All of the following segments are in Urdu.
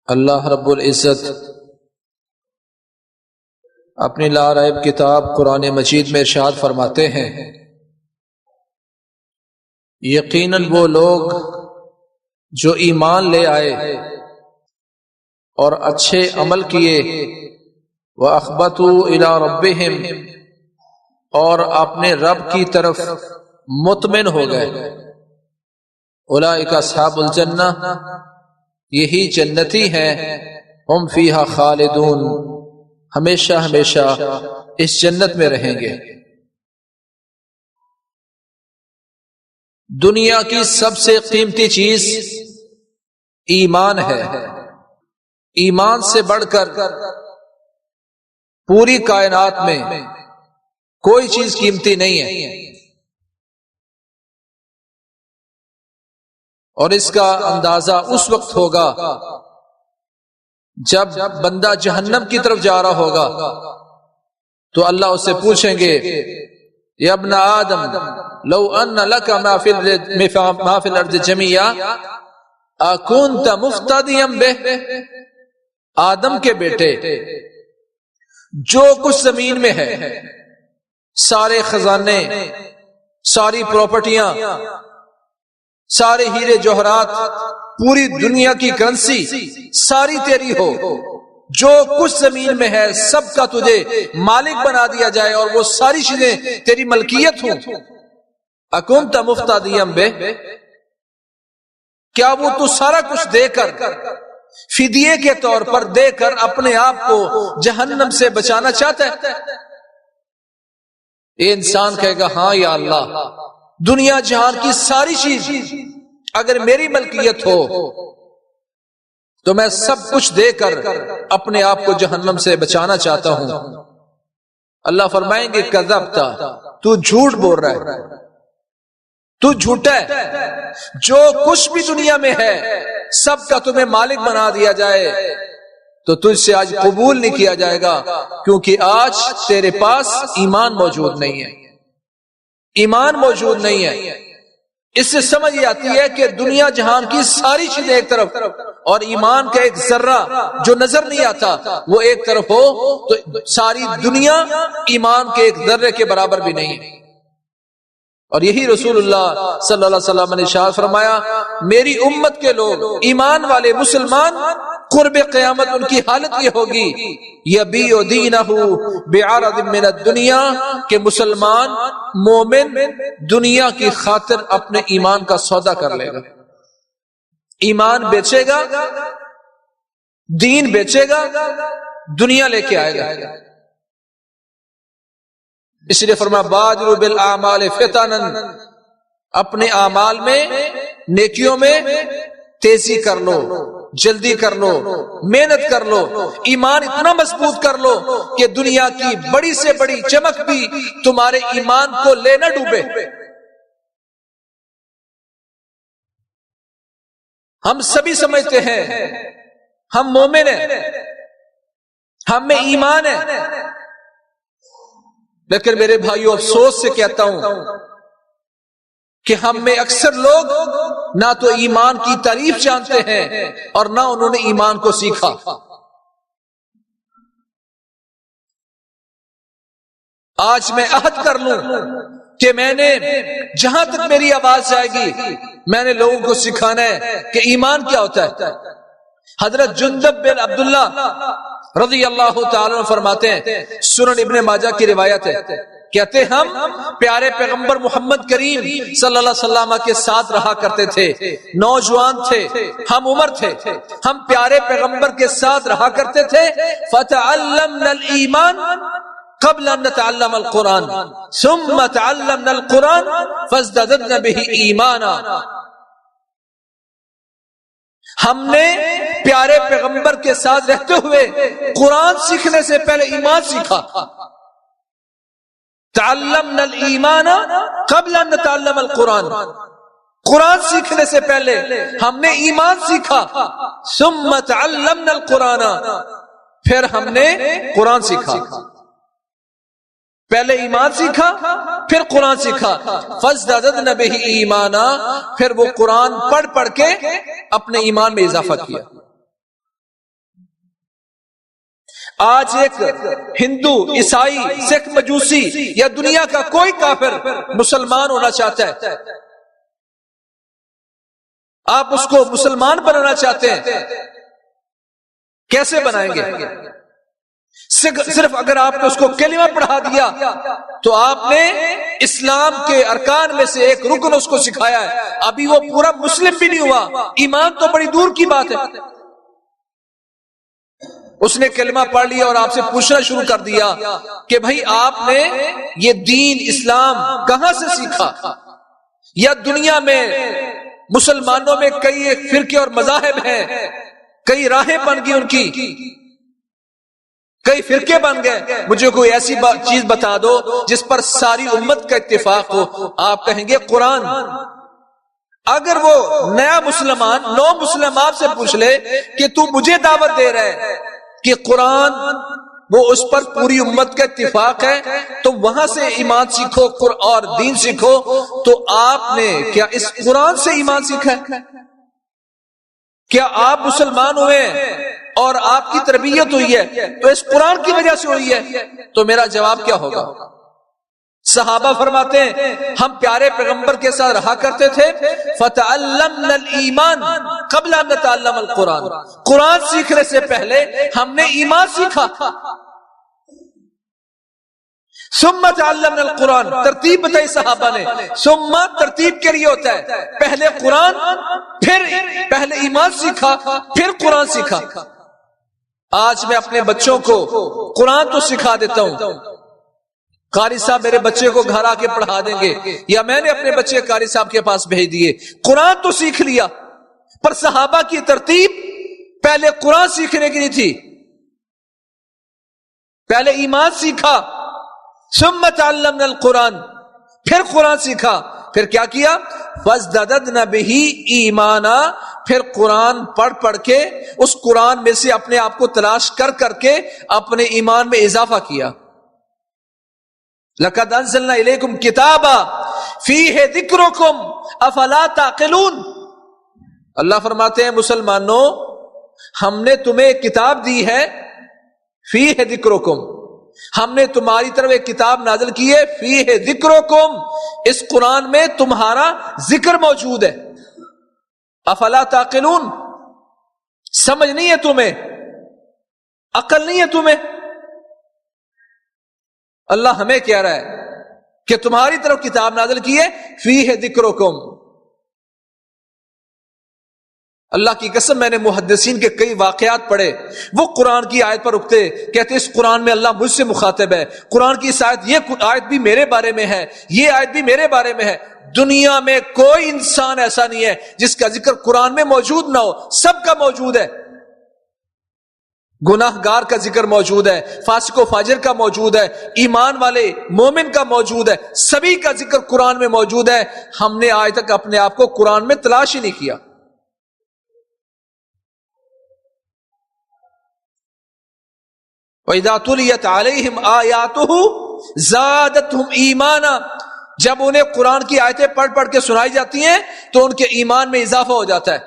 اللہ رب العزت اپنی لا ریب کتاب قرآن مجید میں ارشاد فرماتے ہیں، یقیناً وہ لوگ جو ایمان لے آئے اور اچھے عمل کیے، وَأَخْبَتُوا إِلَىٰ رَبِّهِمْ، اور اپنے رب کی طرف مطمئن ہو گئے، اولئک اصحاب الجنہ، یہی جنتی ہیں، ہم فیہا خالدون، ہمیشہ ہمیشہ اس جنت میں رہیں گے۔ دنیا کی سب سے قیمتی چیز ایمان ہے، ایمان سے بڑھ کر پوری کائنات میں کوئی چیز قیمتی نہیں ہے، اور اس کا اندازہ اس وقت ہوگا جب بندہ جہنم کی طرف جا رہا ہوگا تو اللہ اس سے پوچھیں گے، یا ابن آدم لو ان لک ما فی الارض جمیعا اکنت مفتدیا بہ، آدم کے بیٹے، جو کچھ زمین میں ہے، سارے خزانے، ساری پراپرٹیاں، سارے ہیرے جوہرات، پوری دنیا کی کرنسی ساری تیری ہو، جو کچھ زمین میں ہے سب کا تجھے مالک بنا دیا جائے اور وہ ساری چیزیں تیری ملکیت ہوں، اکنت مفتدیا بہ، کیا وہ تو سارا کچھ دے کر، فدیے کے طور پر دے کر اپنے آپ کو جہنم سے بچانا چاہتا ہے؟ یہ انسان کہے گا ہاں یا اللہ، دنیا جہان کی ساری چیز اگر میری ملکیت ہو تو میں سب کچھ دے کر اپنے آپ کو جہنم سے بچانا چاہتا ہوں۔ اللہ فرمائیں گے کذبت، تو جھوٹ بول رہا ہے، تو جھوٹا ہے، جو کچھ بھی دنیا میں ہے سب کا تمہیں مالک بنا دیا جائے تو تجھ سے آج قبول نہیں کیا جائے گا، کیونکہ آج تیرے پاس ایمان موجود نہیں ہے، ایمان موجود نہیں ہے۔ اس سے سمجھ یہ آتی ہے کہ دنیا جہان کی ساری چیزیں ایک طرف اور ایمان کا ایک ذرہ جو نظر نہیں آتا وہ ایک طرف ہو تو ساری دنیا ایمان کے ایک ذرے کے برابر بھی نہیں ہے۔ اور یہی رسول اللہ صلی اللہ علیہ وسلم نے ارشاد فرمایا، میری امت کے لوگ، ایمان والے مسلمان، قرب قیامت ان کی حالت یہ ہوگی، یبیع دینہ بعرض من الدنیا، کہ مسلمان مومن دنیا کی خاطر اپنے ایمان کا سودا کر لے گا، ایمان بیچے گا، دین بیچے گا، دنیا لے کے آئے گا۔ اس لیے فرمایا بادروا بالاعمال فتنا، اپنے اعمال میں، نیکیوں میں تیزی کر لو، جلدی کر لو، محنت کر لو، ایمان اتنا مضبوط کر لو کہ دنیا کی بڑی سے بڑی چمک بھی تمہارے ایمان کو لے نہ ڈوبے۔ ہم سبھی سمجھتے ہیں ہم مومن ہیں، ہم میں ایمان ہے، لیکن میرے بھائیو افسوس سے کہتا ہوں کہ ہم میں اکثر لوگ نہ تو ایمان کی تعریف جانتے ہیں اور نہ انہوں نے ایمان کو سیکھا۔ آج میں عہد کر لوں کہ میں نے جہاں تک میری آواز جائے گی میں نے لوگوں کو سکھانا ہے کہ ایمان کیا ہوتا ہے۔ حضرت جندب بن عبداللہ رضی اللہ تعالیٰ عنہ فرماتے ہیں، سنن ابن ماجہ کی روایت ہے، کہتے ہم پیارے پیغمبر محمد کریم صلی اللہ علیہ وسلم کے ساتھ رہا کرتے تھے، نوجوان تھے، ہم عمر تھے، ہم پیارے پیغمبر کے ساتھ رہا کرتے تھے، فتعلمنا الایمان قبل ان نتعلم القرآن ثم تعلمنا القرآن فازددنا به ایمانا، ہم نے پیارے پیغمبر کے ساتھ رہتے ہوئے قرآن سیکھنے سے پہلے ایمان سیکھا، تعلمنا الایمان قبل ان نتعلم القرآن، قرآن سیکھنے سے پہلے ہم نے ایمان سیکھا، ثم تعلمنا القرآن، پھر ہم نے قرآن سیکھا، پہلے ایمان سیکھا پھر قرآن سیکھا، فازددنا به ایمانا، پھر وہ قرآن پڑھ پڑھ کے اپنے ایمان میں اضافہ کیا۔ آج ایک ہندو، عیسائی، سکھ، مجوسی یا دنیا کا کوئی کافر مسلمان ہونا چاہتا ہے، آپ اس کو مسلمان بنانا چاہتے ہیں، کیسے بنائیں گے؟ صرف اگر آپ نے اس کو کلمہ پڑھا دیا تو آپ نے اسلام کے ارکان میں سے ایک رکن اس کو سکھایا ہے، ابھی وہ پورا مسلم بھی نہیں ہوا، ایمان تو بڑی دور کی بات ہے۔ اس نے کلمہ پڑھ لیا اور آپ سے پوچھنا شروع کر دیا کہ بھائی آپ نے یہ دین اسلام کہاں سے سیکھا؟ یا دنیا میں مسلمانوں میں کئی فرقے اور مذاہب ہیں، کئی راہیں بن گئی ان کی، کئی فرقے بن گئے، مجھے کوئی ایسی چیز بتا دو جس پر ساری امت کا اتفاق ہو۔ آپ کہیں گے قرآن۔ اگر وہ نیا مسلمان، نو مسلم آپ سے پوچھ لے کہ تو مجھے دعوت دے رہا ہے کہ قرآن، وہ اس پر پوری امت کا اتفاق ہے، تو وہاں سے ایمان سیکھو اور دین سیکھو، تو آپ نے کیا اس قرآن سے ایمان سیکھا ہے؟ کیا آپ مسلمان ہوئے اور آپ کی تربیت ہوئی ہے تو اس قرآن کی وجہ سے ہوئی ہے؟ تو میرا جواب کیا ہوگا؟ صحابہ فرماتے ہیں ہم پیارے پیغمبر کے ساتھ رہا کرتے تھے، فَتَعَلَّمْنَا الْإِيمَانَ قَبْلَ أَن نَتَعَلَّمَ الْقُرْآنَ، قرآن سیکھنے سے پہلے ہم نے ایمان سیکھا۔ ثم تعلمنا القرآن، ترتیب بتائی صحابہ نے، ثم ترتیب کے لیے ہوتا ہے، پہلے قرآن، پھر پہلے ایمان سیکھا، پھر قرآن سیکھا۔ آج میں اپنے بچوں کو قرآن تو سکھا دیتا ہوں، قاری صاحب میرے بچے کو گھر آ کے پڑھا دیں گے، یا میں نے اپنے بچے قاری صاحب کے پاس بھیج دیے، قرآن تو سیکھ لیا، پر صحابہ کی ترتیب پہلے قرآن سیکھنے کی نہیں تھی، پہلے ایمان سیکھا، ثم تعلمنا القرآن، پھر قرآن سیکھا، پھر کیا کیا؟ فَازْدَدَدْنَا بِهِ ایمانا، پھر قرآن پڑھ پڑھ کے اس قرآن میں سے اپنے آپ کو تلاش کر کر کے اپنے ایمان میں اضافہ کیا۔ لَقَدْ أَنزَلْنَا إِلَيْكُمْ كِتَابًا فِيهِ ذِكْرُكُمْ أَفَلَا تَعْقِلُونَ، اللہ فرماتے ہیں مسلمانوں ہم نے تمہیں ایک کتاب دی ہے، فِيهِ ذِكْرُكُمْ، ہم نے تمہاری طرف ایک کتاب نازل کی ہے، فِيهِ ذِكْرُكُمْ، اس قرآن میں تمہارا ذکر موجود ہے، افلا تعقلون، سمجھ نہیں ہے تمہیں، عقل نہیں ہے تمہیں؟ اللہ ہمیں کہہ رہا ہے کہ تمہاری طرف کتاب نازل کی ہے، فِيهِ ذِكْرُكُمْ۔ اللہ کی قسم میں نے محدثین کے کئی واقعات پڑھے، وہ قرآن کی آیت پر رکتے، کہتے اس قرآن میں اللہ مجھ سے مخاطب ہے، قرآن کی اس آیت، یہ آیت بھی میرے بارے میں ہے، یہ آیت بھی میرے بارے میں ہے۔ دنیا میں کوئی انسان ایسا نہیں ہے جس کا ذکر قرآن میں موجود نہ ہو، سب کا موجود ہے، گناہ گار کا ذکر موجود ہے، فاسق و فاجر کا موجود ہے، ایمان والے مومن کا موجود ہے، سبھی کا ذکر قرآن میں موجود ہے۔ ہم نے آج تک اپنے آپ کو قرآن میں تلاش ہی نہیں کیا۔ وَإِذَا تُلِيَتْ عَلَيْهِمْ آيَاتُهُ زَادَتْهُمْ إِيمَانًا، جب انہیں قرآن کی آیتیں پڑھ پڑھ کے سنائی جاتی ہیں تو ان کے ایمان میں اضافہ ہو جاتا ہے،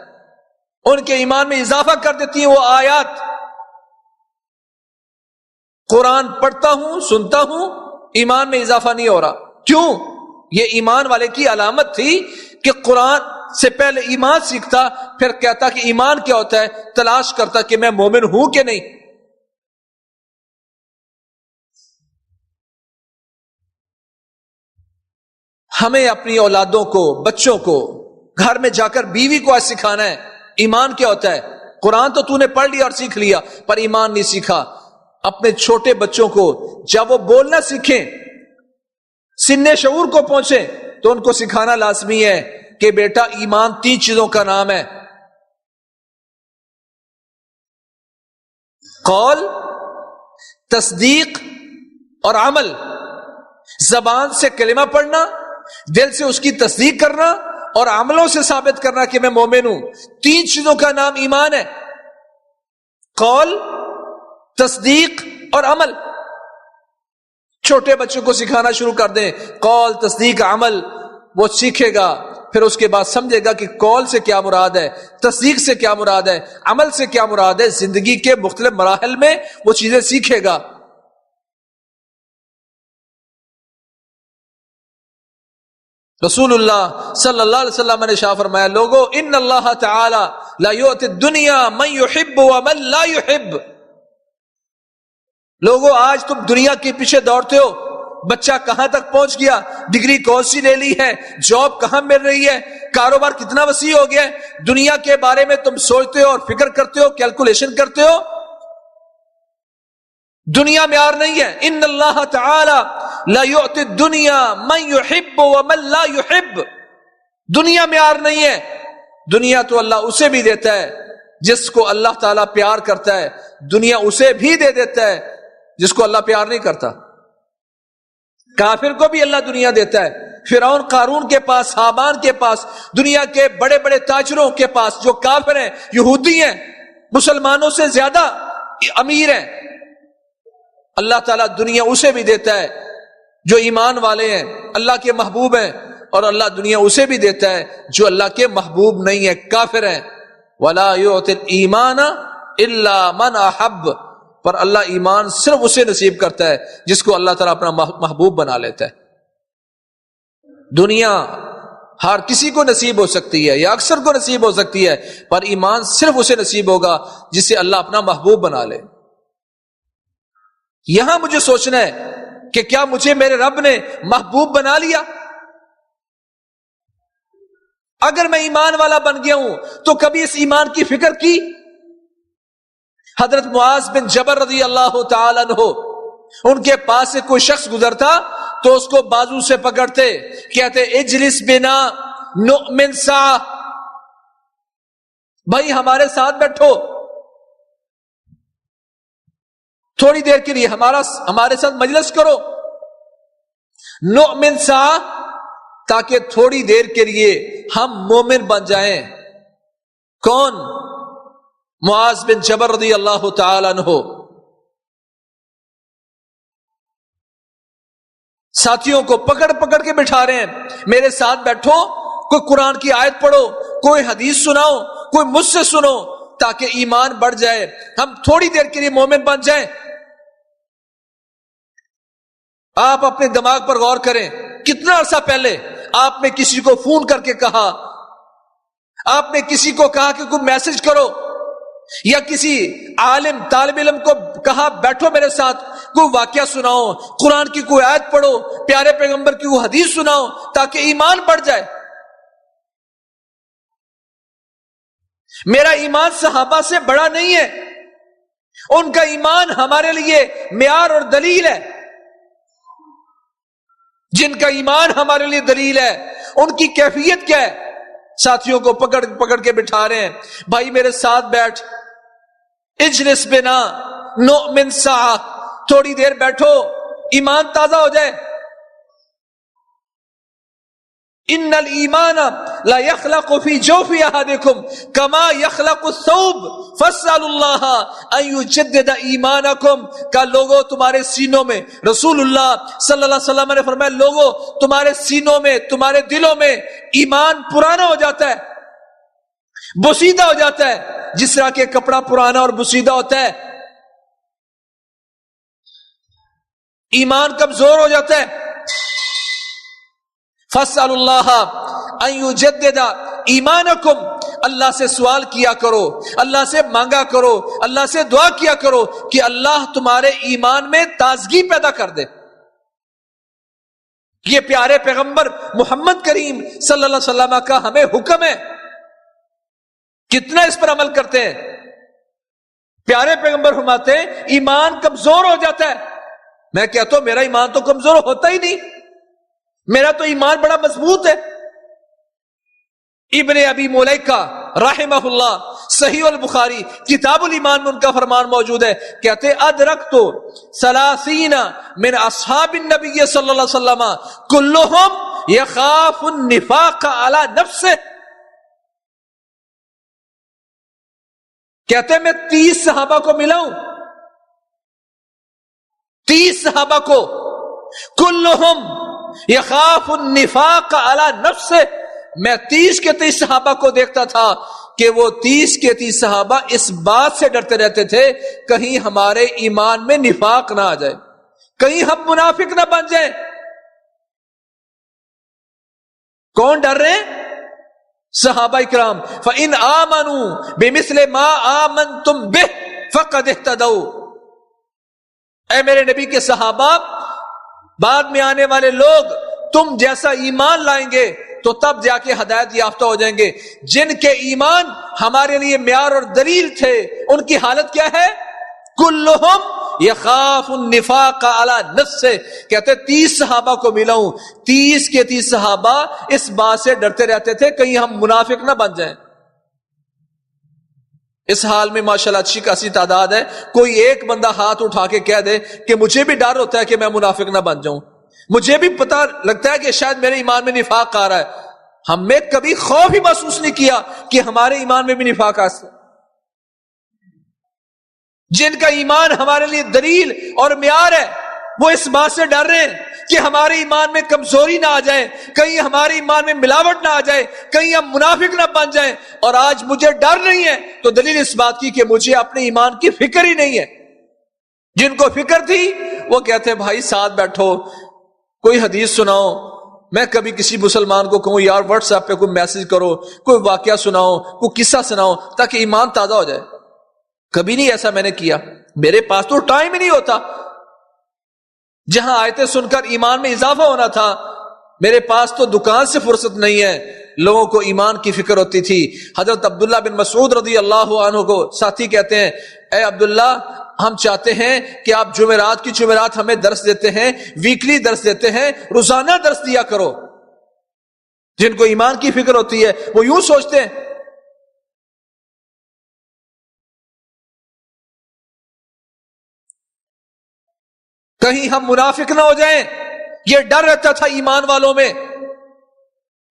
ان کے ایمان میں اضافہ کر دیتی ہیں وہ آیات۔ قرآن پڑھتا ہوں، سنتا ہوں، ایمان میں اضافہ نہیں ہو رہا، کیوں؟ یہ ایمان والے کی علامت تھی کہ قرآن سے پہلے ایمان سیکھتا، پھر کہتا کہ ایمان کیا ہوتا ہے، تلاش کرتا کہ میں مومن ہوں کہ نہیں۔ ہمیں اپنی اولادوں کو، بچوں کو، گھر میں جا کر بیوی کو آج سکھانا ہے ایمان کیا ہوتا ہے۔ قرآن تو نے پڑھ لیا اور سیکھ لیا، پر ایمان نہیں سیکھا۔ اپنے چھوٹے بچوں کو جب وہ بولنا سیکھیں، سن شعور کو پہنچیں، تو ان کو سکھانا لازمی ہے کہ بیٹا ایمان 3 چیزوں کا نام ہے، قول، تصدیق اور عمل۔ زبان سے کلمہ پڑھنا، دل سے اس کی تصدیق کرنا، اور عملوں سے ثابت کرنا کہ میں مومن ہوں۔ 3 چیزوں کا نام ایمان ہے، قول، تصدیق اور عمل۔ چھوٹے بچوں کو سکھانا شروع کر دیں، قول، تصدیق، عمل، وہ سیکھے گا، پھر اس کے بعد سمجھے گا کہ قول سے کیا مراد ہے، تصدیق سے کیا مراد ہے، عمل سے کیا مراد ہے، زندگی کے مختلف مراحل میں وہ چیزیں سیکھے گا۔ رسول اللہ صلی اللہ علیہ وسلم نے شاہ فرمایا، لوگو ان اللہ تعالی لا یؤتی الدنیا من یحب ومن لا یحب۔ لوگو آج تم دنیا کے پیچھے دوڑتے ہو، بچہ کہاں تک پہنچ گیا، ڈگری کون سی لے لی ہے، جاب کہاں مل رہی ہے، کاروبار کتنا وسیع ہو گیا ہے، دنیا کے بارے میں تم سوچتے ہو اور فکر کرتے ہو، کیلکولیشن کرتے ہو۔ دنیا معیار نہیں ہے۔ ان اللہ تعالی لا یؤتی الدنیا من یحب ومن لا یحب۔ دنیا معیار نہیں ہے۔ دنیا تو اللہ اسے بھی دیتا ہے جس کو اللہ تعالیٰ پیار کرتا ہے، دنیا اسے بھی دے دیتا ہے جس کو اللہ پیار نہیں کرتا۔ کافر کو بھی اللہ دنیا دیتا ہے۔ فرعون قارون کے پاس، حامان کے پاس، دنیا کے بڑے بڑے تاجروں کے پاس جو کافر ہیں، یہودی ہیں، مسلمانوں سے زیادہ امیر ہیں، اللہ تعالیٰ دنیا اسے بھی دیتا ہے جو ایمان والے ہیں، اللہ کے محبوب ہیں، اور اللہ دنیا اسے بھی دیتا ہے جو اللہ کے محبوب نہیں ہے، کافر ہیں۔ وَلَا يُعْتِ الْإِيمَانَ إِلَّا مَنْ أَحَبَّ۔ پر اللہ ایمان صرف اسے نصیب کرتا ہے جس کو اللہ تعالیٰ اپنا محبوب بنا لیتا ہے۔ دنیا ہر کسی کو نصیب ہو سکتی ہے یا اکثر کو نصیب ہو سکتی ہے، پر ایمان صرف اسے نصیب ہوگا جسے اللہ اپنا محبوب بنا لے۔ یہاں مجھے سوچنا ہے کہ کیا مجھے میرے رب نے محبوب بنا لیا؟ اگر میں ایمان والا بن گیا ہوں تو کبھی اس ایمان کی فکر کی؟ حضرت معاذ بن جبل رضی اللہ تعالیٰ عنہ، ان کے پاس سے کوئی شخص گزرتا تو اس کو بازو سے پکڑتے، کہتے اجلس بنا نؤمن ساعہ، بھائی ہمارے ساتھ بیٹھو، تھوڑی دیر کے لیے ہمارے ساتھ مجلس کرو، نؤمن ساعہ، تاکہ تھوڑی دیر کے لیے ہم مومن بن جائیں۔ کون؟ معاذ بن جبل رضی اللہ تعالی عنہ۔ ساتھیوں کو پکڑ پکڑ کے بٹھا رہے ہیں، میرے ساتھ بیٹھو، کوئی قرآن کی آیت پڑھو، کوئی حدیث سناؤ، کوئی مجھ سے سنو، تاکہ ایمان بڑھ جائے، ہم تھوڑی دیر کے لیے مومن بن جائیں۔ آپ اپنے دماغ پر غور کریں، کتنا عرصہ پہلے آپ نے کسی کو فون کر کے کہا، آپ نے کسی کو کہا کہ کوئی میسج کرو، یا کسی عالم طالب علم کو کہا بیٹھو میرے ساتھ، کوئی واقعہ سناؤ، قرآن کی کوئی آیت پڑھو، پیارے پیغمبر کی کوئی حدیث سناؤ تاکہ ایمان بڑھ جائے؟ میرا ایمان صحابہ سے بڑا نہیں ہے، ان کا ایمان ہمارے لیے معیار اور دلیل ہے۔ جن کا ایمان ہمارے لیے دلیل ہے ان کی کیفیت کیا ہے؟ ساتھیوں کو پکڑ پکڑ کے بٹھا رہے ہیں، بھائی میرے ساتھ بیٹھ، اجلس بنا نؤمن ساعہ، تھوڑی دیر بیٹھو، ایمان تازہ ہو جائے۔ ان الایمان لا يخلق في جوف احدكم كما يخلق الثوب فاسالوا الله ان يجدد ایمانکم۔ کہ لوگوں تمہارے سینوں میں، رسول اللہ صلی اللہ علیہ وسلم نے فرمایا، لوگوں تمہارے سینوں میں، تمہارے دلوں میں ایمان پرانا ہو جاتا ہے، بوسیدہ ہو جاتا ہے، جس طرح کہ کپڑا پرانا اور بوسیدہ ہوتا ہے، ایمان کمزور ہو جاتا ہے۔ فَاسْأَلُوا اللَّهَ أَن يُجَدِّدَ ایمانکم، اللہ سے سوال کیا کرو، اللہ سے مانگا کرو، اللہ سے دعا کیا کرو کہ اللہ تمہارے ایمان میں تازگی پیدا کر دے۔ یہ پیارے پیغمبر محمد کریم صلی اللہ علیہ وسلم کا ہمیں حکم ہے، کتنا اس پر عمل کرتے ہیں۔ پیارے پیغمبر فرماتے ہیں ایمان کمزور ہو جاتا ہے، میں کہتا ہوں میرا ایمان تو کمزور ہوتا ہی نہیں، میرا تو ایمان بڑا مضبوط ہے۔ ابن ابی ملیکہ رحمہ اللہ، صحیح البخاری کتاب الایمان میں ان کا فرمان موجود ہے، کہتے ادرکت 30 من اصحاب النبی صلی اللہ علیہ وسلم کلهم یخاف النفاق علی نفسه۔ کہتے میں 30 صحابہ کو ملا ہوں، 30 صحابہ کو، کلهم یخاف النفاق علی نفسه، میں 30 کے 30 صحابہ کو دیکھتا تھا کہ وہ 30 کے 30 صحابہ اس بات سے ڈرتے رہتے تھے کہیں ہمارے ایمان میں نفاق نہ آ جائے، کہیں ہم منافق نہ بن جائیں۔ کون ڈر رہے ہیں؟ صحابہ اکرام۔ فَإِنْ آمَنُوا بِمِثْلِ مَا آمَنْتُمْ بِهِ فَقَدْ اهْتَدَوْا۔ اے میرے نبی کے صحابہ، بعد میں آنے والے لوگ تم جیسا ایمان لائیں گے تو تب جا کے ہدایت یافتہ ہو جائیں گے۔ جن کے ایمان ہمارے لیے معیار اور دلیل تھے ان کی حالت کیا ہے؟ کلہم یخاف النفاق علی نفسہ۔ کہتے 30 صحابہ کو ملا ہوں، 30 کے 30 صحابہ اس بات سے ڈرتے رہتے تھے کہیں ہم منافق نہ بن جائیں۔ اس حال میں ماشاءاللہ اچھی خاصی تعداد ہے، کوئی ایک بندہ ہاتھ اٹھا کے کہہ دے کہ مجھے بھی ڈر ہوتا ہے کہ میں منافق نہ بن جاؤں، مجھے بھی پتہ لگتا ہے کہ شاید میرے ایمان میں نفاق آ رہا ہے۔ ہم نے کبھی خوف ہی محسوس نہیں کیا کہ ہمارے ایمان میں بھی نفاق آ سکتا ہے۔ جن کا ایمان ہمارے لیے دلیل اور معیار ہے وہ اس بات سے ڈر رہے ہیں کہ ہمارے ایمان میں کمزوری نہ آ جائے، کہیں ہمارے ایمان میں ملاوٹ نہ آ جائے، کہیں ہم منافق نہ بن جائیں۔ اور آج مجھے ڈر نہیں ہے تو دلیل اس بات کی کہ مجھے اپنے ایمان کی فکر ہی نہیں ہے۔ جن کو فکر تھی وہ کہتے ہیں بھائی ساتھ بیٹھو، کوئی حدیث سناؤ، میں کبھی کسی مسلمان کو کہوں یار واٹس ایپ پہ کوئی میسج کرو، کوئی واقعہ سناؤ، کوئی قصہ سناؤ تاکہ ایمان تازہ ہو جائے۔ کبھی نہیں ایسا میں نے کیا، میرے پاس تو ٹائم ہی نہیں ہوتا۔ جہاں آیتیں سن کر ایمان میں اضافہ ہونا تھا، میرے پاس تو دکان سے فرصت نہیں ہے۔ لوگوں کو ایمان کی فکر ہوتی تھی۔ حضرت عبداللہ بن مسعود رضی اللہ عنہ کو ساتھی کہتے ہیں اے عبداللہ، ہم چاہتے ہیں کہ آپ جمعرات کی جمعرات ہمیں درس دیتے ہیں، ویکلی درس دیتے ہیں، روزانہ درس دیا کرو۔ جن کو ایمان کی فکر ہوتی ہے وہ یوں سوچتے ہیں۔ کہیں ہم منافق نہ ہو جائیں، یہ ڈر رہتا تھا ایمان والوں میں۔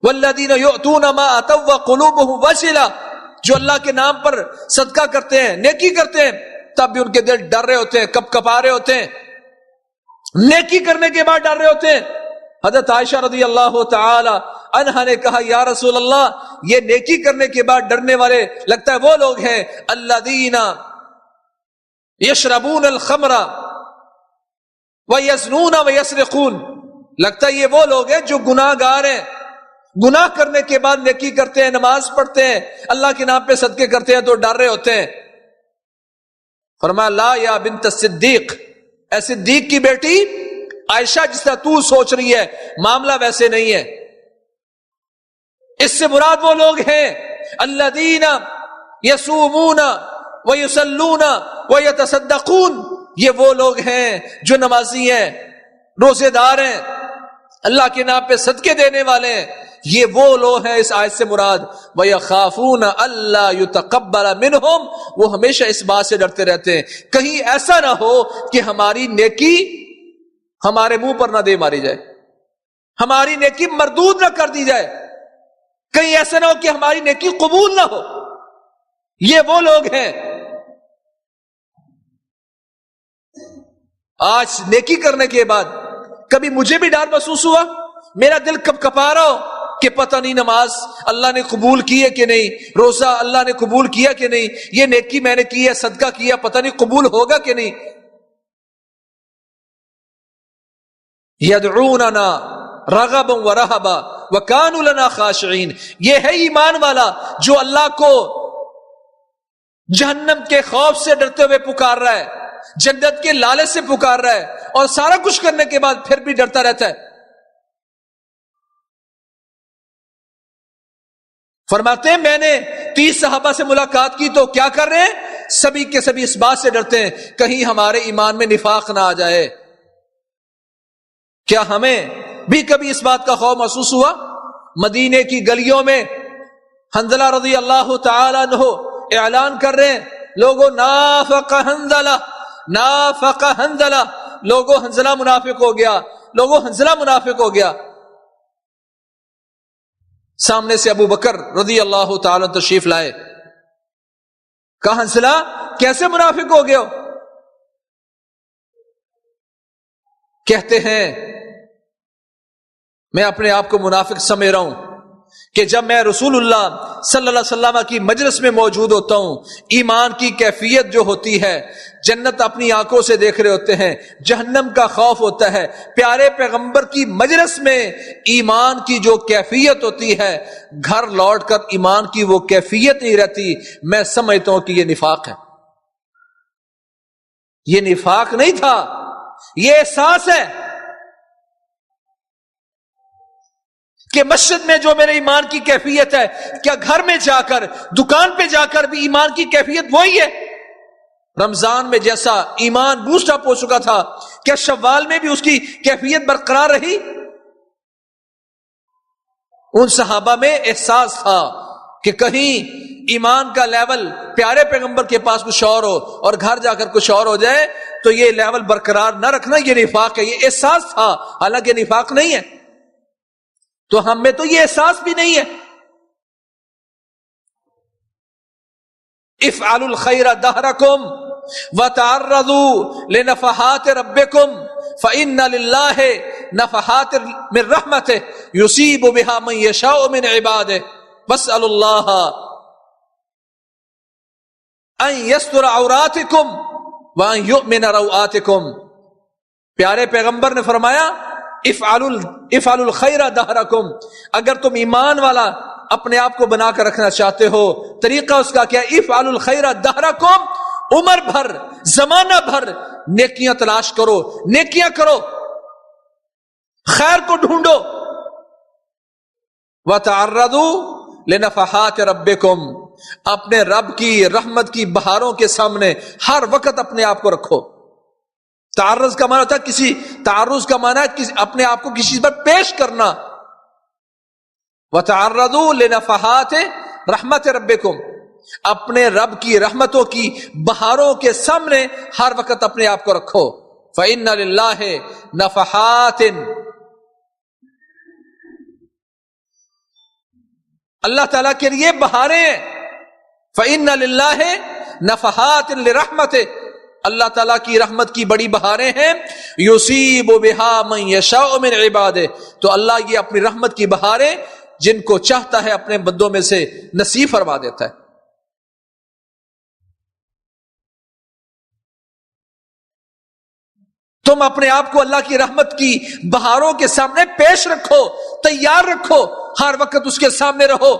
والذین یؤتون ما آتوا وقلوبهم وجلہ، جو اللہ کے نام پر صدقہ کرتے ہیں، نیکی کرتے ہیں، تب بھی ان کے دل ڈر رہے ہوتے ہیں، کپ کپا رہے ہوتے ہیں، نیکی کرنے کے بعد ڈر رہے ہوتے ہیں۔ حضرت عائشہ رضی اللہ تعالی عنہا نے کہا یا رسول اللہ، یہ نیکی کرنے کے بعد ڈرنے والے لگتا ہے وہ لوگ ہیں الذین یشربون الخمر وَيَزْنُونَ وَيَسْرِقُونَ، لگتا ہے یہ وہ لوگ ہیں جو گناہ گار ہیں، گناہ کرنے کے بعد نیکی کرتے ہیں، نماز پڑھتے ہیں، اللہ کے نام پہ صدقے کرتے ہیں تو ڈر رہے ہوتے ہیں۔ فرمایا لا یا بنت الصدیق، اے صدیق کی بیٹی عائشہ، جس طرح تو سوچ رہی ہے معاملہ ویسے نہیں ہے۔ اس سے مراد وہ لوگ ہیں الذین یصومون ویصلون ویتصدقون، یہ وہ لوگ ہیں جو نمازی ہیں، روزے دار ہیں، اللہ کے نام پہ صدقے دینے والے ہیں۔ یہ وہ لوگ ہیں اس آیت سے مراد۔ وَيَخَافُونَ أَلَّا يُتَقَبَّلَ مِنْهُمْ، وہ ہمیشہ اس بات سے ڈرتے رہتے ہیں کہیں ایسا نہ ہو کہ ہماری نیکی ہمارے منہ پر نہ دے ماری جائے، ہماری نیکی مردود نہ کر دی جائے، کہیں ایسا نہ ہو کہ ہماری نیکی قبول نہ ہو۔ یہ وہ لوگ ہیں۔ آج نیکی کرنے کے بعد کبھی مجھے بھی ڈر محسوس ہوا، میرا دل کب کپا رہا ہو کہ پتہ نہیں نماز اللہ نے قبول کی ہے کہ نہیں، روزہ اللہ نے قبول کیا کہ نہیں، یہ نیکی میں نے کی ہے، صدقہ کیا، پتہ نہیں قبول ہوگا کہ نہیں۔ یدعوننا رغبا ورہبا وکانوا لنا خاشعین، یہ ہے ایمان والا جو اللہ کو جہنم کے خوف سے ڈرتے ہوئے پکار رہا ہے، جنت کے لالچ سے پکار رہا ہے، اور سارا کچھ کرنے کے بعد پھر بھی ڈرتا رہتا ہے۔ فرماتے ہیں میں نے 30 صحابہ سے ملاقات کی تو کیا کر رہے ہیں؟ سبھی کے سبھی اس بات سے ڈرتے ہیں کہیں ہمارے ایمان میں نفاق نہ آ جائے۔ کیا ہمیں بھی کبھی اس بات کا خوف محسوس ہوا؟ مدینے کی گلیوں میں حنظلہ رضی اللہ تعالیٰ عنہ اعلان کر رہے ہیں لوگوں نافق حنظلہ، نافق حنظلہ، لوگوں حنظلہ منافق ہو گیا، لوگوں حنظلہ منافق ہو گیا۔ سامنے سے ابو بکر رضی اللہ تعالیٰ تشریف لائے، کہا حنظلہ کیسے منافق ہو گئے ہو؟ کہتے ہیں میں اپنے آپ کو منافق سمجھ رہا ہوں، کہ جب میں رسول اللہ صلی اللہ علیہ وسلم کی مجلس میں موجود ہوتا ہوں، ایمان کی کیفیت جو ہوتی ہے، جنت اپنی آنکھوں سے دیکھ رہے ہوتے ہیں، جہنم کا خوف ہوتا ہے، پیارے پیغمبر کی مجلس میں ایمان کی جو کیفیت ہوتی ہے، گھر لوٹ کر ایمان کی وہ کیفیت نہیں رہتی، میں سمجھتا ہوں کہ یہ نفاق ہے۔ یہ نفاق نہیں تھا، یہ احساس ہے کہ مسجد میں جو میرے ایمان کی کیفیت ہے، کیا گھر میں جا کر، دکان پہ جا کر بھی ایمان کی کیفیت وہی ہے؟ رمضان میں جیسا ایمان بوسٹ اپ ہو چکا تھا، کیا شوال میں بھی اس کی کیفیت برقرار رہی؟ ان صحابہ میں احساس تھا کہ کہیں ایمان کا لیول پیارے پیغمبر کے پاس کچھ اور ہو اور گھر جا کر کچھ اور ہو جائے تو یہ لیول برقرار نہ رکھنا یہ نفاق ہے۔ یہ احساس تھا، حالانکہ نفاق نہیں ہے، تو ہم میں تو یہ احساس بھی نہیں ہے۔ افعلوا الخیر دہرکم وتعرضوا لنفحات ربکم فإن للہ نفحات من رحمتہ یصیب بها من یشاء من عبادہ واسألوا اللہ ان یستر عوراتکم وان یؤمن روآتکم۔ پیارے پیغمبر نے فرمایا افعلوا الخیر دہرکم، اگر تم ایمان والا اپنے آپ کو بنا کر رکھنا چاہتے ہو، طریقہ اس کا کیا؟ افعلوا الخیر دہرکم، عمر بھر، زمانہ بھر نیکیاں تلاش کرو، نیکیاں کرو، خیر کو ڈھونڈو۔ وتعرضوا لنفحات ربکم، اپنے رب کی رحمت کی بہاروں کے سامنے ہر وقت اپنے آپ کو رکھو۔ تعرض کا معنی ہوتا ہے تعرض کا معنی ہے اپنے آپ کو کسی چیز پر پیش کرنا۔ وتعرضوا لنفحات رحمت ربکم، اپنے رب کی رحمتوں کی بہاروں کے سامنے ہر وقت اپنے آپ کو رکھو۔ فإن للہ نفحات، اللہ تعالیٰ کے لیے بہاریں ہیں۔ فإن للہ نفحات لرحمتہ، اللہ تعالیٰ کی رحمت کی بڑی بہاریں ہیں۔ یصیب بها من یشاء من عبادہ، تو اللہ یہ اپنی رحمت کی بہاریں جن کو چاہتا ہے اپنے بندوں میں سے نصیب فرما دیتا ہے۔ تم اپنے آپ کو اللہ کی رحمت کی بہاروں کے سامنے پیش رکھو، تیار رکھو، ہر وقت اس کے سامنے رہو۔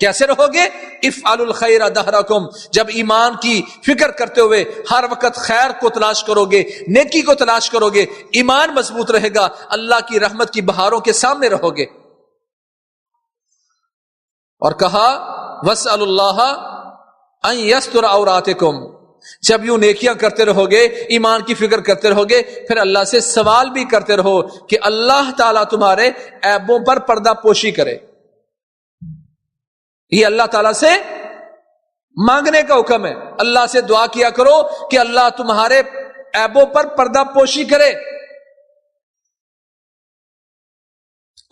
کیسے رہو گے؟ افعلوا الخیر دہرکم، جب ایمان کی فکر کرتے ہوئے ہر وقت خیر کو تلاش کرو گے، نیکی کو تلاش کرو گے، ایمان مضبوط رہے گا، اللہ کی رحمت کی بہاروں کے سامنے رہو گے۔ اور کہا واسألوا اللہ ان یستر عوراتکم، جب یوں نیکیاں کرتے رہو گے، ایمان کی فکر کرتے رہو گے، پھر اللہ سے سوال بھی کرتے رہو کہ اللہ تعالیٰ تمہارے عیبوں پر پردہ پوشی کرے۔ یہ اللہ تعالیٰ سے مانگنے کا حکم ہے، اللہ سے دعا کیا کرو کہ اللہ تمہارے عیبوں پر پردہ پوشی کرے۔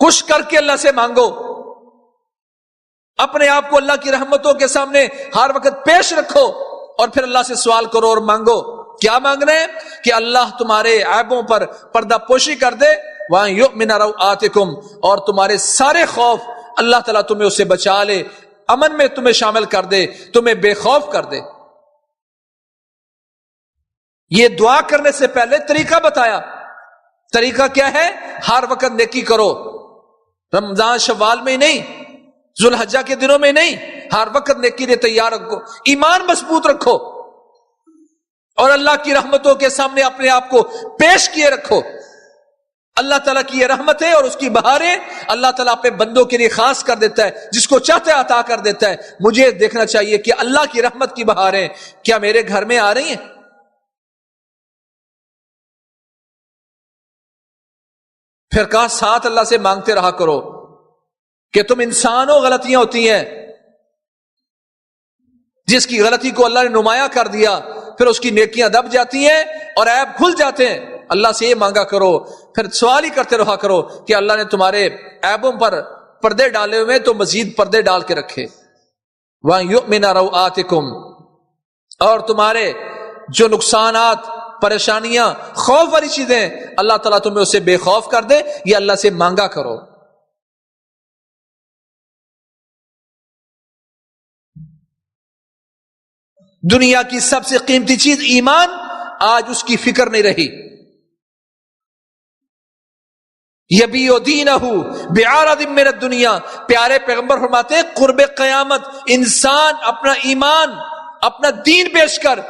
کچھ کر کے اللہ سے مانگو، اپنے آپ کو اللہ کی رحمتوں کے سامنے ہر وقت پیش رکھو اور پھر اللہ سے سوال کرو اور مانگو۔ کیا مانگنا ہے؟ کہ اللہ تمہارے عیبوں پر پردہ پوشی کر دے، وَأَن يُؤْمِنَ رَوْآتِكُمْ، اور تمہارے سارے خوف اللہ تعالیٰ تمہیں اس سے بچا لے، امن میں تمہیں شامل کر دے، تمہیں بے خوف کر دے۔ یہ دعا کرنے سے پہلے طریقہ بتایا۔ طریقہ کیا ہے؟ ہر وقت نیکی کرو، رمضان شوال میں نہیں، ذوالحجہ کے دنوں میں نہیں، ہر وقت نیکی لیے تیار رکھو، ایمان مضبوط رکھو اور اللہ کی رحمتوں کے سامنے اپنے آپ کو پیش کیے رکھو۔ اللہ تعالیٰ کی یہ رحمت ہے اور اس کی بہاریں اللہ تعالیٰ اپنے بندوں کے لیے خاص کر دیتا ہے، جس کو چاہتے عطا کر دیتا ہے۔ مجھے دیکھنا چاہیے کہ اللہ کی رحمت کی بہاریں کیا میرے گھر میں آ رہی ہیں؟ پھر کہا ساتھ اللہ سے مانگتے رہا کرو کہ تم انسان ہو، غلطیاں ہوتی ہیں، جس کی غلطی کو اللہ نے نمایاں کر دیا پھر اس کی نیکیاں دب جاتی ہیں اور عیب کھل جاتے ہیں۔ اللہ سے یہ مانگا کرو، پھر سوال ہی کرتے رہا کرو کہ اللہ نے تمہارے عیبوں پر پردے ڈالے ہوئے تو مزید پردے ڈال کے رکھے۔ وَأَن يُؤْمِنَ رَوْآتِكُمْ، اور تمہارے جو نقصانات، پریشانیاں، خوف والی چیزیں اللہ تعالیٰ تمہیں اسے بے خوف کر دے، یہ اللہ سے مانگا کرو۔ دنیا کی سب سے قیمتی چیز ایمان، آج اس کی فکر نہیں رہی. یبیع دینہ بعرض من الدنیا، پیارے پیغمبر فرماتے ہیں قرب قیامت انسان اپنا ایمان، اپنا دین بیچ کر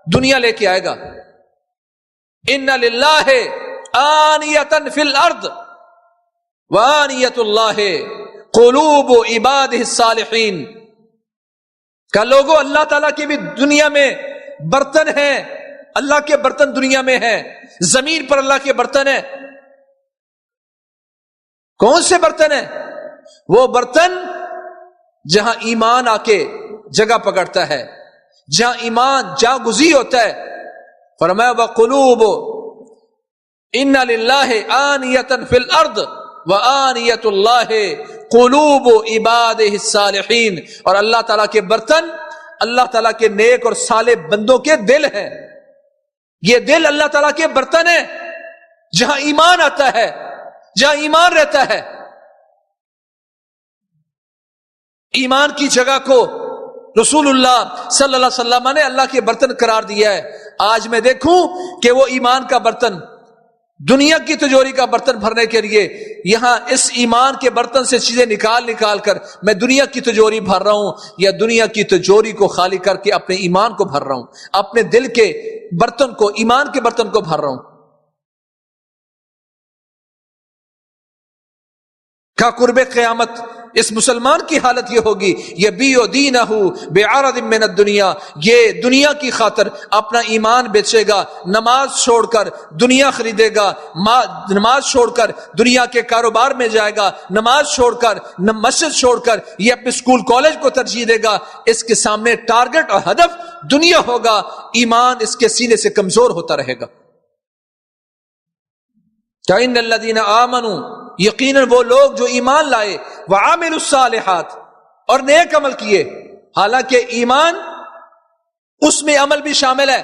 دنیا لے کے آئے گا. ان للہ آنیۃ فی الارض وآنیۃ اللہ قلوب عبادہ الصالحین. کہ لوگوں اللہ تعالیٰ کے بھی دنیا میں برتن ہیں، اللہ کے برتن دنیا میں ہیں، زمین پر اللہ کے برتن ہیں. کون سے برتن ہیں؟ وہ برتن جہاں ایمان آ کے جگہ پکڑتا ہے، جہاں ایمان جا گزی ہوتا ہے. فرمایا وقلوب ان للہ آنیۃ فی الارض وآنیۃ اللہ قلوب عبادہ الصالحین. اور اللہ تعالیٰ کے برتن اللہ تعالیٰ کے نیک اور صالح بندوں کے دل ہیں. یہ دل اللہ تعالیٰ کے برتن ہیں جہاں ایمان آتا ہے، جہاں ایمان رہتا ہے. ایمان کی جگہ کو رسول اللہ صلی اللہ علیہ وسلم نے اللہ کے برتن قرار دیا ہے. آج میں دیکھوں کہ وہ ایمان کا برتن دنیا کی تجوری کا برتن بھرنے کے لیے یہاں اس ایمان کے برتن سے چیزیں نکال کر میں دنیا کی تجوری بھر رہا ہوں، یا دنیا کی تجوری کو خالی کر کے اپنے ایمان کو بھر رہا ہوں، اپنے دل کے برتن کو، ایمان کے برتن کو بھر رہا ہوں. کا قرب قیامت اس مسلمان کی حالت یہ ہوگی، یبیع دینہ بعرض من الدنیا، یہ دنیا کی خاطر اپنا ایمان بیچے گا، نماز چھوڑ کر دنیا خریدے گا، نماز چھوڑ کر دنیا کے کاروبار میں جائے گا، نماز چھوڑ کر مسجد چھوڑ کر یہ اپنے اسکول کالج کو ترجیح دے گا. اس کے سامنے ٹارگٹ اور ہدف دنیا ہوگا، ایمان اس کے سینے سے کمزور ہوتا رہے گا. ان الذین آمنوا، یقیناً وہ لوگ جو ایمان لائے، وعاملوا الصالحات، اور نیک عمل کیے. حالانکہ ایمان اس میں عمل بھی شامل ہے،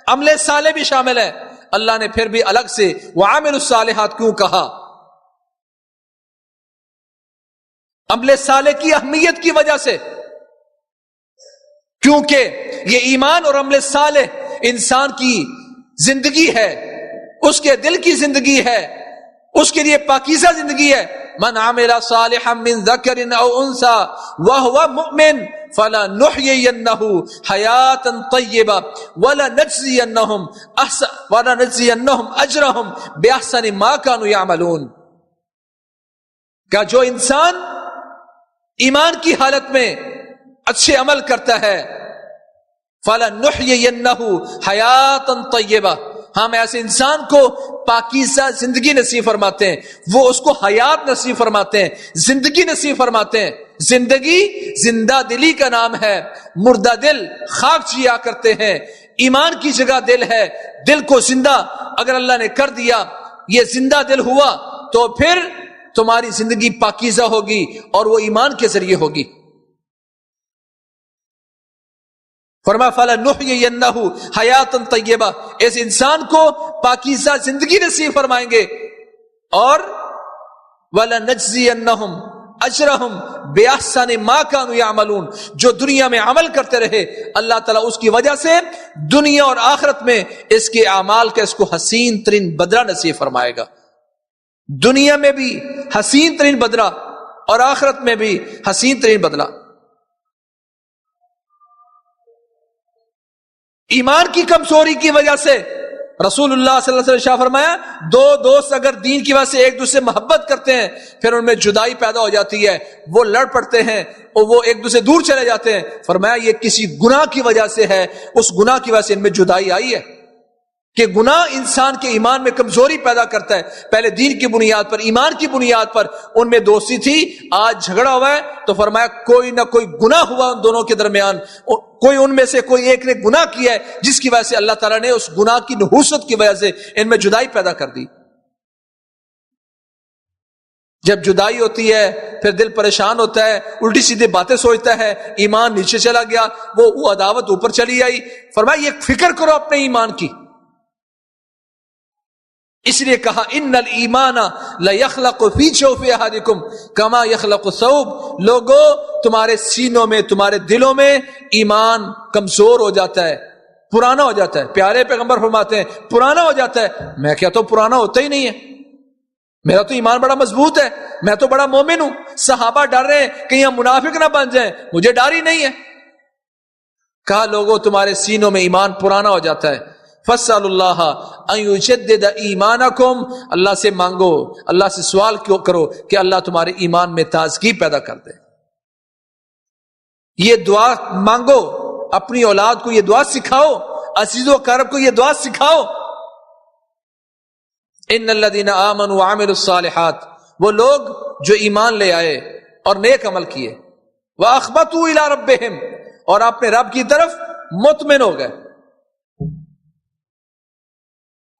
عمل صالح بھی شامل ہے. اللہ نے پھر بھی الگ سے وعاملوا الصالحات کیوں کہا؟ عمل صالح کی اہمیت کی وجہ سے، کیونکہ یہ ایمان اور عمل صالح انسان کی زندگی ہے، اس کے دل کی زندگی ہے، اس کے لیے پاکیزہ زندگی ہے. من عمل صالحا من ذکر او انثى وهو مؤمن فلنحيينه حیاتا طیبہ ولنجزینهم اجرهم باحسن ما كانوا يعملون. کہ جو انسان ایمان کی حالت میں اچھے عمل کرتا ہے، فلنحيينه حیاتا طیبہ، ہم ایسے انسان کو پاکیزہ زندگی نصیب فرماتے ہیں، وہ اس کو حیات نصیب فرماتے ہیں، زندگی نصیب فرماتے ہیں. زندگی زندہ دلی کا نام ہے. مردہ دل خاک جیا کرتے ہیں، ایمان کی جگہ دل ہے. دل کو زندہ اگر اللہ نے کر دیا، یہ زندہ دل ہوا، تو پھر تمہاری زندگی پاکیزہ ہوگی اور وہ ایمان کے ذریعے ہوگی. فرمایا فَلَنُحْيِيَنَّهُ حَيَاتًا طَيِّبَةً، اس انسان کو پاکیزہ زندگی نصیب فرمائیں گے. اور وَلَنَجْزِيَنَّهُمْ أَجْرَهُمْ بِأَحْسَنِ مَا كَانُوا يَعْمَلُونَ، جو دنیا میں عمل کرتے رہے اللہ تعالیٰ اس کی وجہ سے دنیا اور آخرت میں اس کے اعمال کا اس کو حسین ترین بدلہ نصیب فرمائے گا. دنیا میں بھی حسین ترین بدلہ اور آخرت میں بھی حسین ترین بدلہ. ایمان کی کمزوری کی وجہ سے رسول اللہ صلی اللہ علیہ وسلم شاہ فرمایا، دو دوست اگر دین کی وجہ سے ایک دوسرے سے محبت کرتے ہیں، پھر ان میں جدائی پیدا ہو جاتی ہے، وہ لڑ پڑتے ہیں اور وہ ایک دوسرے دور چلے جاتے ہیں. فرمایا یہ کسی گناہ کی وجہ سے ہے، اس گناہ کی وجہ سے ان میں جدائی آئی ہے. کہ گناہ انسان کے ایمان میں کمزوری پیدا کرتا ہے. پہلے دین کی بنیاد پر، ایمان کی بنیاد پر ان میں دوستی تھی، آج جھگڑا ہوا ہے. تو فرمایا کوئی نہ کوئی گناہ ہوا ان دونوں کے درمیان، کوئی ان میں سے کوئی ایک نے گناہ کیا ہے جس کی وجہ سے اللہ تعالیٰ نے اس گناہ کی نحوست کی وجہ سے ان میں جدائی پیدا کر دی. جب جدائی ہوتی ہے پھر دل پریشان ہوتا ہے، الٹی سیدھی باتیں سوچتا ہے، ایمان نیچے چلا گیا، وہ عداوت اوپر چلی آئی. فرمایا یہ فکر کرو اپنے ایمان کی. اس لیے کہا ان الایمان لیخلق فی جوف احدکم کما یخلق الثوب، لوگوں تمہارے سینوں میں، تمہارے دلوں میں ایمان کمزور ہو جاتا ہے، پرانا ہو جاتا ہے۔ پیارے پیغمبر فرماتے ہیں پرانا ہو جاتا ہے، میں کہتا ہوں پرانا ہوتا ہی نہیں ہے، میرا تو ایمان بڑا مضبوط ہے، میں تو بڑا مومن ہوں۔ صحابہ ڈر رہے ہیں کہیں ہم منافق نہ بن جائیں، مجھے ڈر ہی نہیں ہے۔ کہا لوگوں تمہارے سینوں میں ایمان پرانا ہو جاتا ہے، فَاسْأَلُوا اللَّهَ أَن يُجَدِّدَ إِيمَانَكُمْ، اللہ سے مانگو، اللہ سے سوال کیوں کرو کہ اللہ تمہارے ایمان میں تازگی پیدا کر دے۔ یہ دعا مانگو، اپنی اولاد کو یہ دعا سکھاؤ، عزیز و اقارب کو یہ دعا سکھاؤ۔ ان الذين آمنوا وعملوا الصالحات، وہ لوگ جو ایمان لے آئے اور نیک عمل کیے، واخبتوا الى ربهم، اور اپنے رب کی طرف مطمئن ہو گئے۔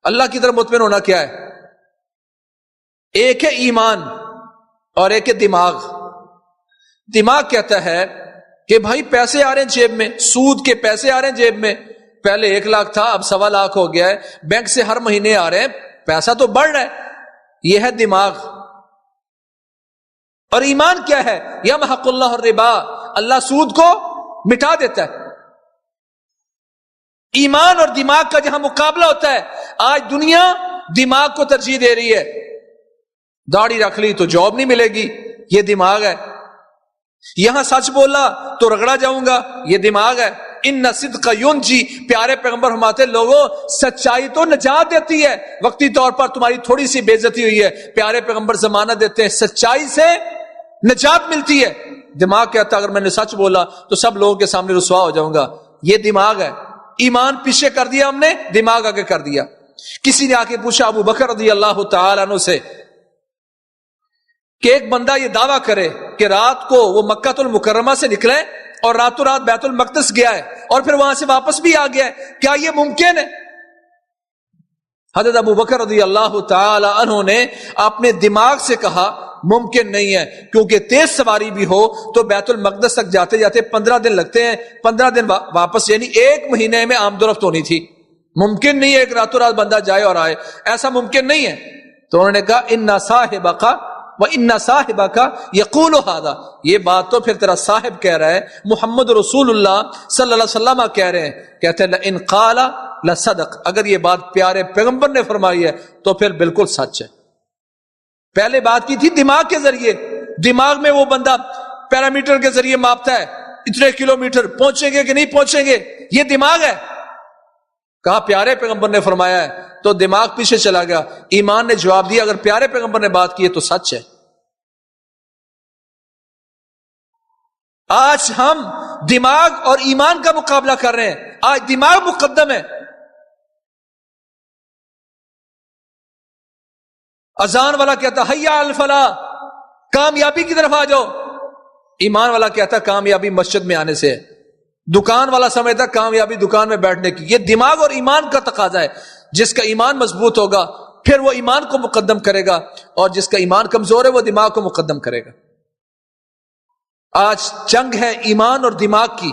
اللہ کی طرف مطمئن ہونا کیا ہے؟ ایک ہے ایمان اور ایک ہے دماغ۔ دماغ کہتا ہے کہ بھائی پیسے آ رہے ہیں جیب میں، سود کے پیسے آ رہے ہیں جیب میں، پہلے 1 لاکھ تھا اب 1.25 لاکھ ہو گیا ہے، بینک سے ہر مہینے آ رہے ہیں، پیسہ تو بڑھ رہا ہے۔ یہ ہے دماغ۔ اور ایمان کیا ہے؟ یمحق اللہ الربا، اللہ سود کو مٹا دیتا ہے۔ ایمان اور دماغ کا جہاں مقابلہ ہوتا ہے، آج دنیا دماغ کو ترجیح دے رہی ہے، داڑھی رکھ لی تو جاب نہیں ملے گی، یہ دماغ ہے۔ یہاں سچ بولا تو رگڑا جاؤں گا، یہ دماغ ہے۔ ان صدق ینجی، پیارے پیغمبر فرماتے لوگوں سچائی تو نجات دیتی ہے، وقتی طور پر تمہاری تھوڑی سی بے عزتی ہوئی ہے، پیارے پیغمبر ضمانت دیتے ہیں سچائی سے نجات ملتی ہے۔ دماغ کہتا ہے اگر میں نے سچ بولا تو سب لوگوں کے سامنے رسوا ہو جاؤں گا، یہ دماغ ہے۔ ایمان پیچھے کر دیا ہم نے، دماغ آگے کر دیا۔ کسی نے آ کے پوچھا ابو بکر رضی اللہ تعالی عنہ سے کہ ایک بندہ یہ دعویٰ کرے کہ رات کو وہ مکہ المکرمہ سے نکلے اور راتوں رات بیت المقدس گیا ہے اور پھر وہاں سے واپس بھی آ گیا ہے، کیا یہ ممکن ہے؟ حضرت ابو بکر رضی اللہ تعالی عنہ نے اپنے دماغ سے کہا ممکن نہیں ہے، کیونکہ تیز سواری بھی ہو تو بیت المقدس تک جاتے جاتے 15 دن لگتے ہیں، 15 دن واپس، یعنی 1 مہینے میں آمد و رفت ہونی تھی۔ ممکن نہیں ہے ایک راتوں رات بندہ جائے اور آئے، ایسا ممکن نہیں ہے۔ تو انہوں نے کہا ان صاحبک وان صاحبک یقول ھذا، یہ بات تو پھر تیرا صاحب کہہ رہا ہے، محمد رسول اللہ صلی اللہ علیہ وسلم کہہ رہے ہیں۔ کہتے ہیں لئن قال لصدق، اگر یہ بات پیارے پیغمبر نے فرمائی ہے تو پھر بالکل سچ ہے۔ پہلے بات کی تھی دماغ کے ذریعے، دماغ میں وہ بندہ پیرامیٹر کے ذریعے ماپتا ہے اتنے کلومیٹر پہنچیں گے کہ نہیں پہنچیں گے، یہ دماغ ہے۔ کہا پیارے پیغمبر نے فرمایا ہے، تو دماغ پیچھے چلا گیا۔ ایمان نے جواب دیا اگر پیارے پیغمبر نے بات کی ہے تو سچ ہے۔ آج ہم دماغ اور ایمان کا مقابلہ کر رہے ہیں، آج دماغ مقدم ہے۔ اذان والا کہتا حی علی الفلاح، کامیابی کی طرف آ جاؤ، ایمان والا کہتا کامیابی مسجد میں آنے سے ہے، دکان والا سمجھتا کامیابی دکان میں بیٹھنے کی۔ یہ دماغ اور ایمان کا تقاضا ہے۔ جس کا ایمان مضبوط ہوگا پھر وہ ایمان کو مقدم کرے گا، اور جس کا ایمان کمزور ہے وہ دماغ کو مقدم کرے گا۔ آج جنگ ہے ایمان اور دماغ کی۔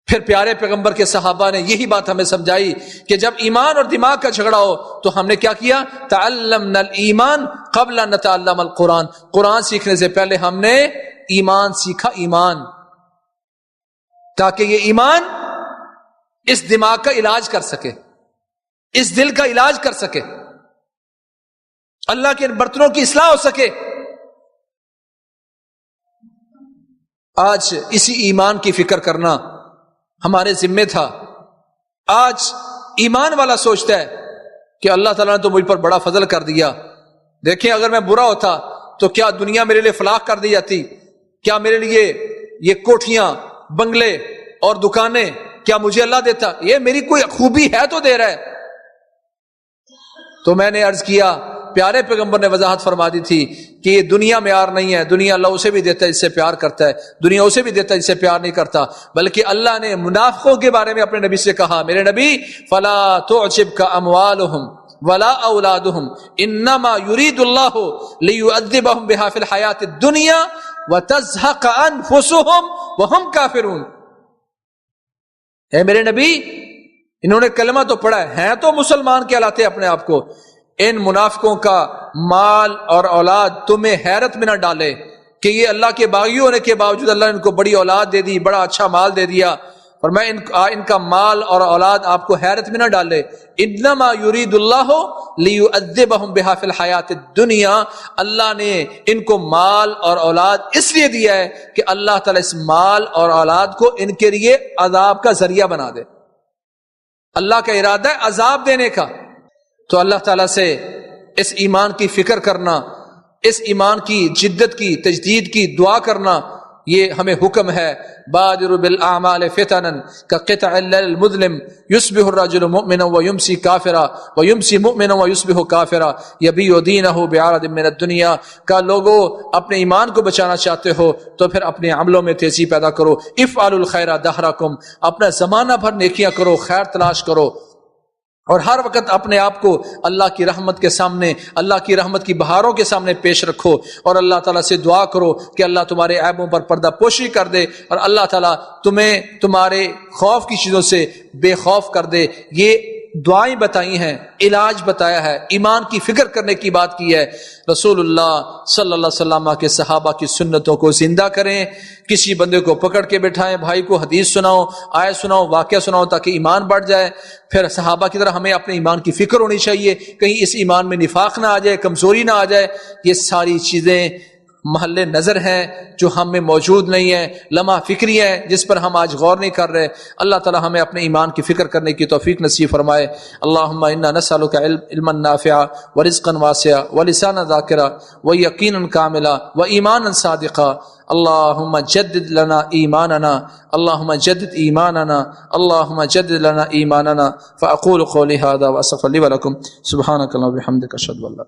پھر پیارے پیغمبر کے صحابہ نے یہی بات ہمیں سمجھائی کہ جب ایمان اور دماغ کا جھگڑا ہو تو ہم نے کیا کیا؟ تعلمنا الایمان قبل ان نتعلم القرآن، قرآن سیکھنے سے پہلے ہم نے ایمان سیکھا، ایمان، تاکہ یہ ایمان اس دماغ کا علاج کر سکے، اس دل کا علاج کر سکے، اللہ کے ان برتنوں کی اصلاح ہو سکے۔ آج اسی ایمان کی فکر کرنا ہمارے ذمے تھا۔ آج ایمان والا سوچتا ہے کہ اللہ تعالیٰ نے تو مجھ پر بڑا فضل کر دیا، دیکھیں اگر میں برا ہوتا تو کیا دنیا میرے لیے فلاح کر دی جاتی؟ کیا میرے لیے یہ کوٹھیاں، بنگلے اور دکانیں کیا مجھے اللہ دیتا؟ یہ میری کوئی خوبی ہے تو دے رہا ہے۔ تو میں نے عرض کیا پیارے پیغمبر نے وضاحت فرما دی تھی کہ یہ دنیا معیار نہیں ہے، دنیا اللہ اسے بھی دیتا ہے جس سے پیار کرتا ہے، دنیا اسے بھی دیتا ہے جس سے پیار نہیں کرتا، بلکہ اللہ نے منافقوں کے بارے میں اپنے نبی سے کہا میرے نبی فلا تعجبک اموالہم ولا اولادہم انما یرید اللہ لیعذبہم بہا فی الحیات الدنیا وتزہق انفسہم وہم کافرون۔ اے میرے نبی انہوں نے کلمہ تو پڑھا ہے، ہیں تو مسلمان کہلاتے اپنے آپ کو۔ ان منافقوں کا مال اور اولاد تمہیں حیرت میں نہ ڈالے کہ یہ اللہ کے باغی ہونے کے باوجود اللہ نے ان کو بڑی اولاد دے دی، بڑا اچھا مال دے دیا، اور میں ان کا مال اور اولاد آپ کو حیرت میں نہ ڈالے۔ انما یرید اللہ لیعذبہم بہا فی الحیات الدنیا، اللہ نے ان کو مال اور اولاد اس لیے دیا ہے کہ اللہ تعالیٰ اس مال اور اولاد کو ان کے لیے عذاب کا ذریعہ بنا دے۔ اللہ کا ارادہ ہے عذاب دینے کا، تو اللہ تعالیٰ سے اس ایمان کی فکر کرنا، اس ایمان کی جدت کی تجدید کی دعا کرنا، یہ ہمیں حکم ہے۔ بادر بالاعمال فتنا كقطع الليل المظلم يصبح الرجل مؤمنا ويمسي كافرا ويمسي مؤمنا ويصبح كافرا يبيع دينه بعرض من الدنيا۔ کا لوگوں اپنے ایمان کو بچانا چاہتے ہو تو پھر اپنے عملوں میں تیزی پیدا کرو۔ افعلوا الخير دهركم، اپنا زمانہ بھر نیکیاں کرو، خیر تلاش کرو، اور ہر وقت اپنے آپ کو اللہ کی رحمت کے سامنے، اللہ کی رحمت کی بہاروں کے سامنے پیش رکھو، اور اللہ تعالیٰ سے دعا کرو کہ اللہ تمہارے عیبوں پر پردہ پوشی کر دے، اور اللہ تعالیٰ تمہیں تمہارے خوف کی چیزوں سے بے خوف کر دے۔ یہ دعائیں بتائی ہیں، علاج بتایا ہے، ایمان کی فکر کرنے کی بات کی ہے۔ رسول اللہ صلی اللہ علیہ وسلم کے صحابہ کی سنتوں کو زندہ کریں، کسی بندے کو پکڑ کے بٹھائیں، بھائی کو حدیث سناؤ، آیت سناؤ، واقعہ سناؤ تاکہ ایمان بڑھ جائے۔ پھر صحابہ کی طرح ہمیں اپنے ایمان کی فکر ہونی چاہیے، کہیں اس ایمان میں نفاق نہ آ جائے، کمزوری نہ آ جائے۔ یہ ساری چیزیں محل نظر ہیں جو ہم میں موجود نہیں ہیں، لمحہ فکری ہیں جس پر ہم آج غور نہیں کر رہے۔ اللہ تعالی ہمیں اپنے ایمان کی فکر کرنے کی توفیق نصیب فرمائے۔ اللہم انا نسألک علما نافعا ورزقا واسعا ولسانا ذاکرا ویقینا کاملا وایمانا صادقا۔ اللہم جدد لنا ایماننا، اللہم جدد ایماننا، اللہم جدد لنا ایماننا۔ فاقول قولی ھذا واستغفر لی ولکم، سبحانک اللہم وبحمدک، اشہد ان لا